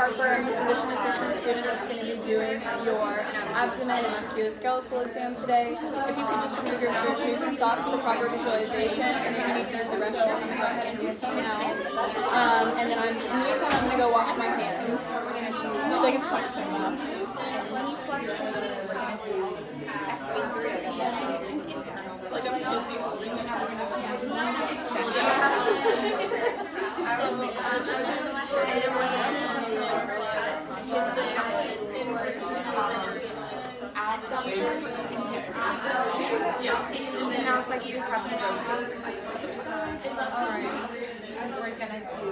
Harper. I'm the physician assistant student that's going to be doing your abdomen and musculoskeletal exam today. If you could just remove your shirt, shoes, and socks for proper visualization, and if you need to use the restroom, I'm going to go ahead and do so now. And then in the meantime, I'm going to go wash my hands. We're going to do like a flexion up. Like I'm supposed to be holding it. Now if I could just have them go Is that alright? we're gonna do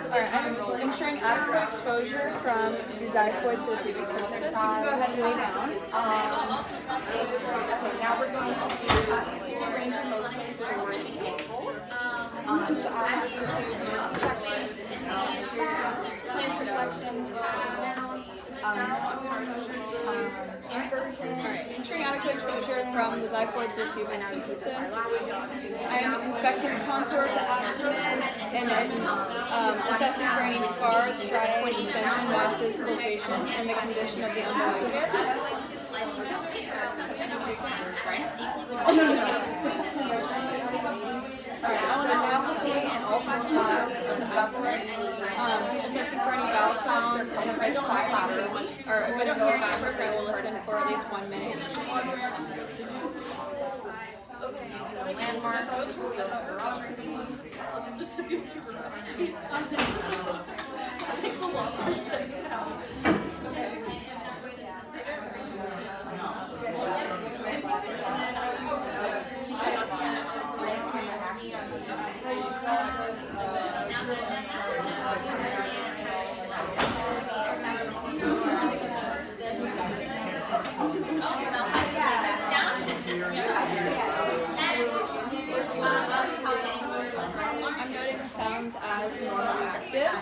Alright, I'm ensuring adequate exposure from the xiphoid to the pubic symphysis. You can go ahead and lay down. okay, now we're going to do the range of motions for the ankles. So I'll have to do plantar flexion, inversion. Alright, ensuring adequate exposure from the xiphoid to the pubic symphysis. I am inspecting the contour of the abdomen and then assessing for any scars, striae, distension, masses, pulsation, and the condition of the umbilicus. Alright, I want to palpate in all four sides of the abdomen, assessing for any bowel sounds, and if I don't hear any at first, I will listen for at least 1 minute. Landmark. That makes a lot more sense now. I'm noting the sounds as normal active.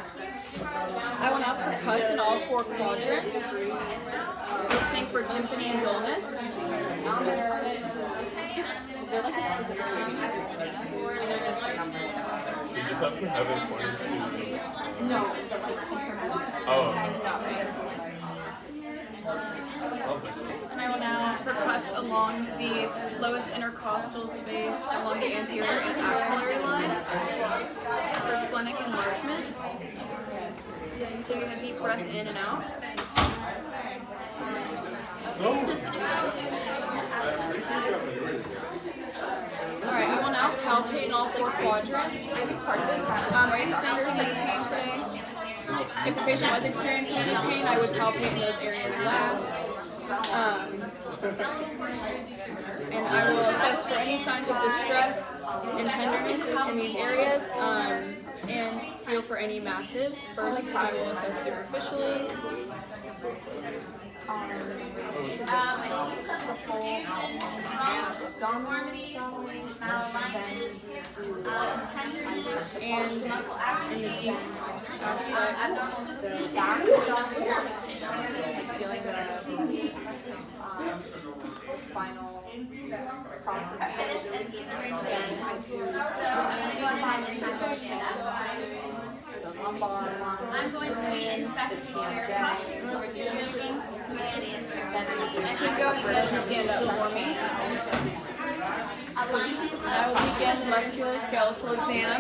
I will now percuss in all four quadrants, listening for timpani and dullness. Is there like a specific timing? You just have to have it pointed to. No. Oh. And I will now percuss along the lowest intercostal space along the anterior and axillary line for splenic enlargement. Taking a deep breath in and out. Alright, I will now palpate in all four quadrants. Are you experiencing any pain today? If the patient was experiencing any pain, I would palpate in those areas last. And I will assess for any signs of distress and tenderness in these areas, and feel for any masses. First, I will assess superficially. And in the deep aspect, Feeling the spinal process. I do the lumbar. I'm going to be inspecting your posture. I can go ahead and stand up for me. I will begin the musculoskeletal exam.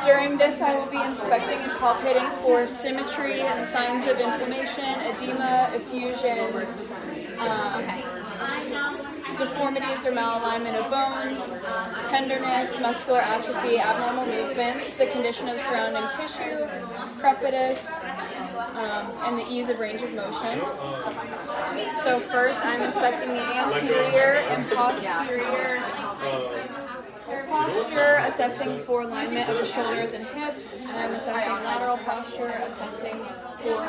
During this, I will be inspecting and palpating for symmetry, signs of inflammation, edema, effusion, deformities or malalignment of bones, tenderness, muscular atrophy, abnormal movements, the condition of surrounding tissue, crepitus, and the ease of range of motion. So first, I'm inspecting the anterior and posterior posture, assessing for alignment of the shoulders and hips, and I'm assessing lateral posture, assessing for,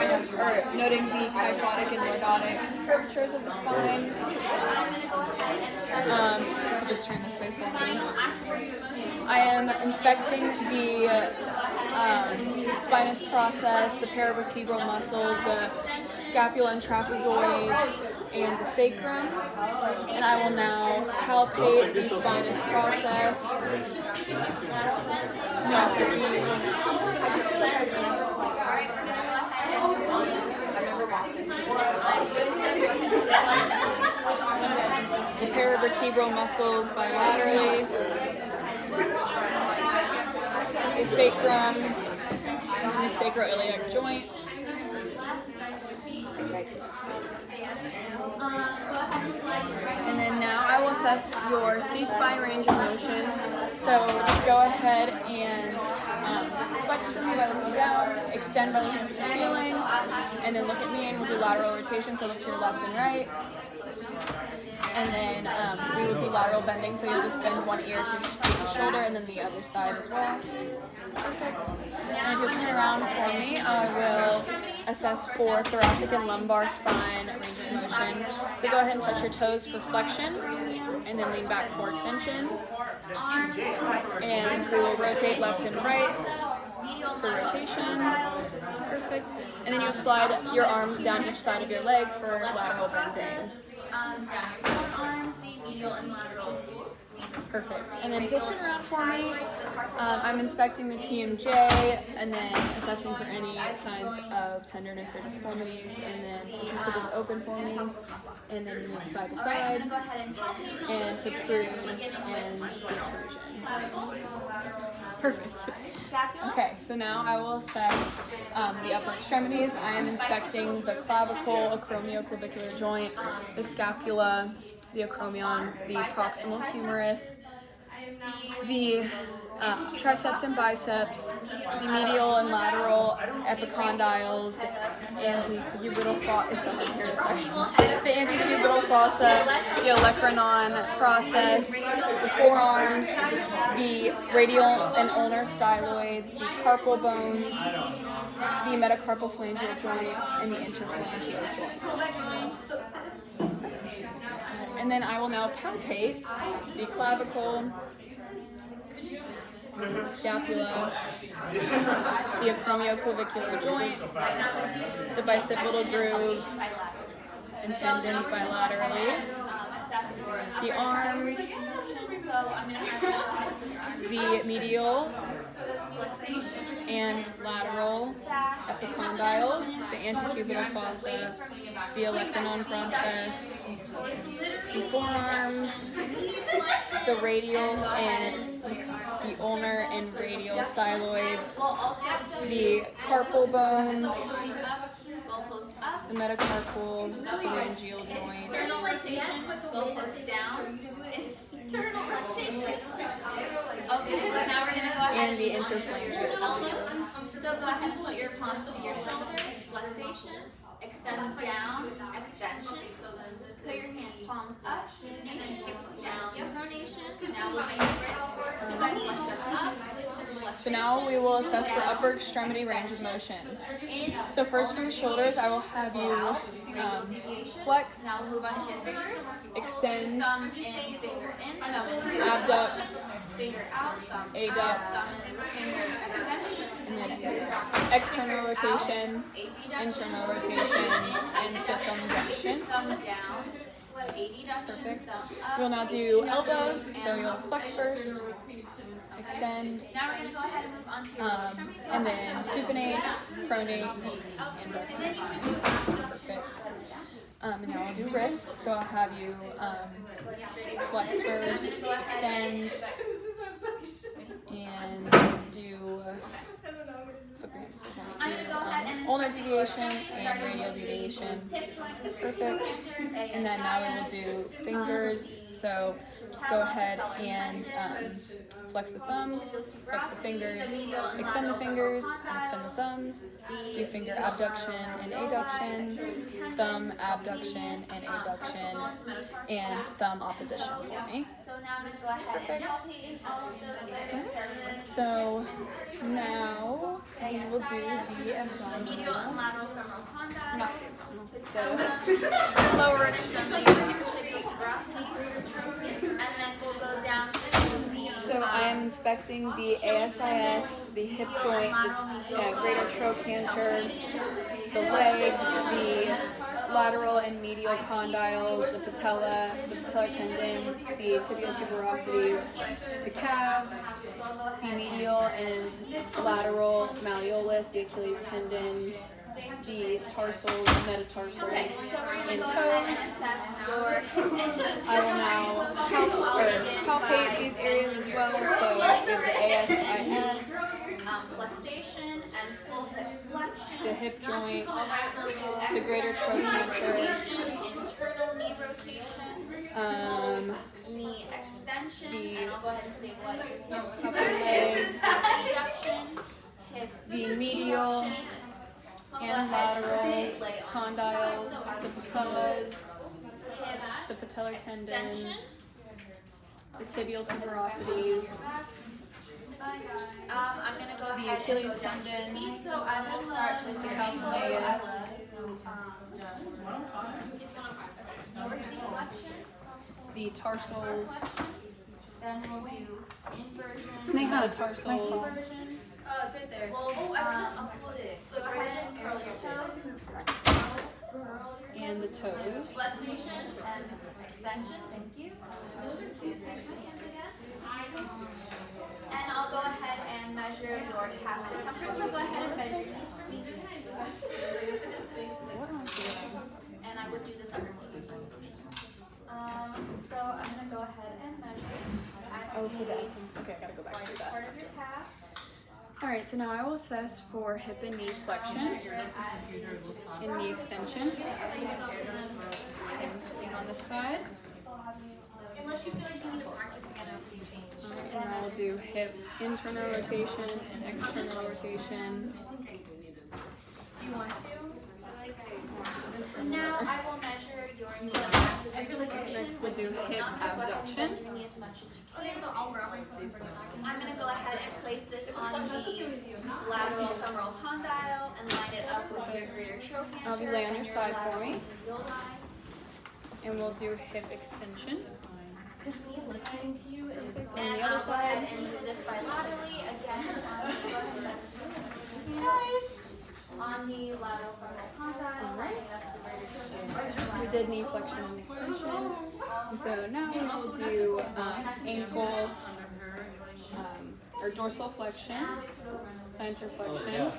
noting the kyphotic and lordotic curvatures of the spine. Just turn this way for me. I am inspecting the spinous process, the paravertebral muscles, the scapula and trapezoids, and the sacrum. And I will now palpate the spinous process. facial muscles bilaterally, the sacrum and the sacroiliac joints. Perfect. And then now I will assess your C-spine range of motion. So just go ahead and flex for me by looking down, extend by looking at the ceiling, and then look at me and we'll do lateral rotation, so look to your left and right. And then we will do lateral bending, so you'll just bend one ear to the shoulder and then the other side as well. Perfect. And if you'll turn around for me, I will assess for thoracic and lumbar spine range of motion. So go ahead and touch your toes for flexion, and then lean back for extension. And we will rotate left and right for rotation. Perfect. And then you'll slide your arms down each side of your leg for lateral bending. Down your forearms, the medial and lateral. Perfect. And then if you turn around for me, I'm inspecting the TMJ and then assessing for any signs of tenderness or deformities. And then if you could just open for me and then move side to side and protrude and protrusion. Perfect. Okay, so now I will assess the upper extremities. I am inspecting the clavicle, acromioclavicular joint, the scapula, the acromion, the proximal humerus, the triceps and biceps, the medial and lateral epicondyles, the antecubital fossa, the antecubital fossa, the olecranon process, the forearms, the radial and ulnar styloids, the carpal bones, the metacarpal phalangeal joints, and the interphalangeal joints. And then I will now palpate the clavicle, the scapula, the acromioclavicular joint, the bicipital groove and tendons bilaterally, the arms, the medial and lateral epicondyles, the antecubital fossa, the olecranon process, the forearms, the radial and the ulnar and radial styloids, the carpal bones, the metacarpal phalangeal joints, Internal rotation, goalpost down. Internal rotation. Okay, so now we're going to go ahead and the interphalangeal joints. So go ahead and put your palms to your shoulders, flexation, extend down, extension. Put your hand palms up, supination, down, pronation. Now we'll make wrist. So go ahead and step up. So now we will assess for upper extremity range of motion. So first for the shoulders, I will have you flex, Now we'll move on to your fingers. extend, Thumb in, finger in, thumb in, abduct, finger out, thumb adduct, out, finger extension. and then external rotation, internal rotation, and circumduction. Thumb down. 80 duction. Perfect. Thumb up. We'll now do elbows, so you'll flex first, extend, Now we're going to go ahead and move on to your lower extremities. and then supinate, pronate, and rotate. Perfect. And now I'll do wrists, so I'll have you flex first, extend, and do flip your hands. Do ulnar deviation and radial deviation. Perfect. And then now we will do fingers. So just go ahead and flex the thumb, flex the fingers, extend the fingers, and extend the thumbs. Do finger abduction and adduction, thumb abduction and adduction, and thumb opposition for me. So now I'm going to go ahead and notate all of those exercises. So now we will do the Medial abdominal. and lateral femoral condyle. No, the lower extremities. And then we'll go down to the So I am inspecting the ASIS, the hip joint, the greater trochanter, the legs, the lateral and medial condyles, the patella, the patellar tendons, the tibial tuberosities, the calves, the medial and lateral malleolus, the Achilles tendon, the tarsals, metatarsals, Okay, so we're gonna and go ahead and toes. assess your hip and knee I will now palpate these areas as well. So we have the ASIS, flexation and full hip flexion. the hip joint, Alright, we'll do the greater trochanter, internal knee rotation, knee extension, and I'll go ahead and stabilize this hip. upper legs, Abduction, hip the medial and lateral condyles, the patellas, hip the patellar tendons, the tibial tuberosities, I'm gonna go the ahead Achilles and go down to your tendon, feet. So I will start with the your calcaneus, dorsiflexion. the tarsals, Then we'll do inversion. the tarsals, Inversion. Oh, it's right there. We'll Oh, I couldn't upload it. go ahead and curl your toes. and the toes. Flexation and extension. Thank you. And I'll go ahead and measure your calf circumference. So go ahead and measure this for me. What am I doing? And I would do this underneath. So I'm gonna go ahead and measure at Oh, for that. the Okay, I gotta go back to right that. part of your calf. Alright, so now I will assess for hip and knee flexion and knee extension. Same thing on this side. Unless you feel like you need to practice again after you change. And I will do hip internal rotation and external rotation. Do you want to? Now I will measure your knee. I feel like Next we'll do hip abduction. Your knee as much as you can. Okay, so I'll grab myself and bring it back. I'm gonna go ahead and place this on the lateral femoral condyle and line it up with your greater trochanter. I'll be lay on your and side for lateral me. medial line. And we'll do hip extension. Because me listening to you is. And And the other I'll go ahead side. and do this bilaterally again. Nice. On the lateral femoral condyle, lining up the greater trochanter. We did knee flexion and extension. And so now we'll do ankle or dorsal flexion, plantar flexion,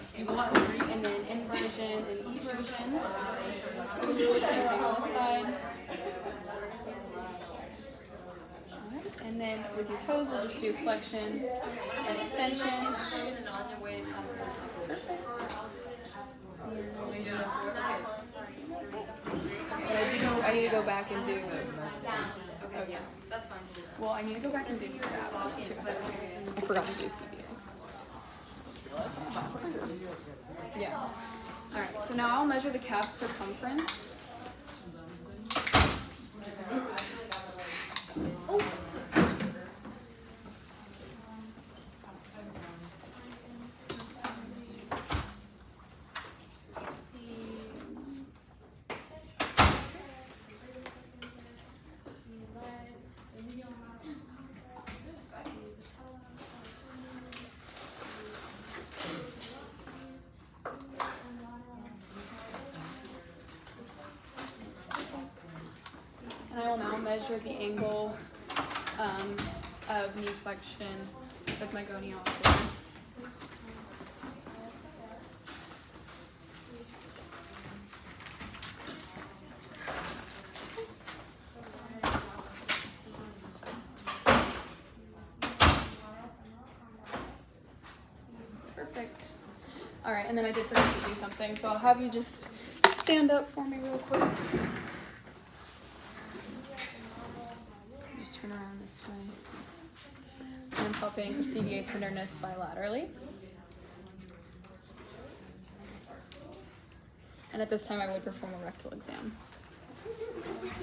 and then inversion and eversion. Same thing on this side. Alright, and then with your toes, we'll just do flexion and extension. But I need to go back and do. Oh yeah. That's fine. Well, I need to go back and do that too. I forgot to do CBA. Yeah. All right. So now I'll measure the calf circumference. And I will now measure the angle of knee flexion with my goniometer. Perfect. All right, and then I did forget to do something, so I'll have you just stand up for me real quick. Just turn around this way. And I'm palpating for CVA tenderness bilaterally. And at this time, I would perform a rectal exam.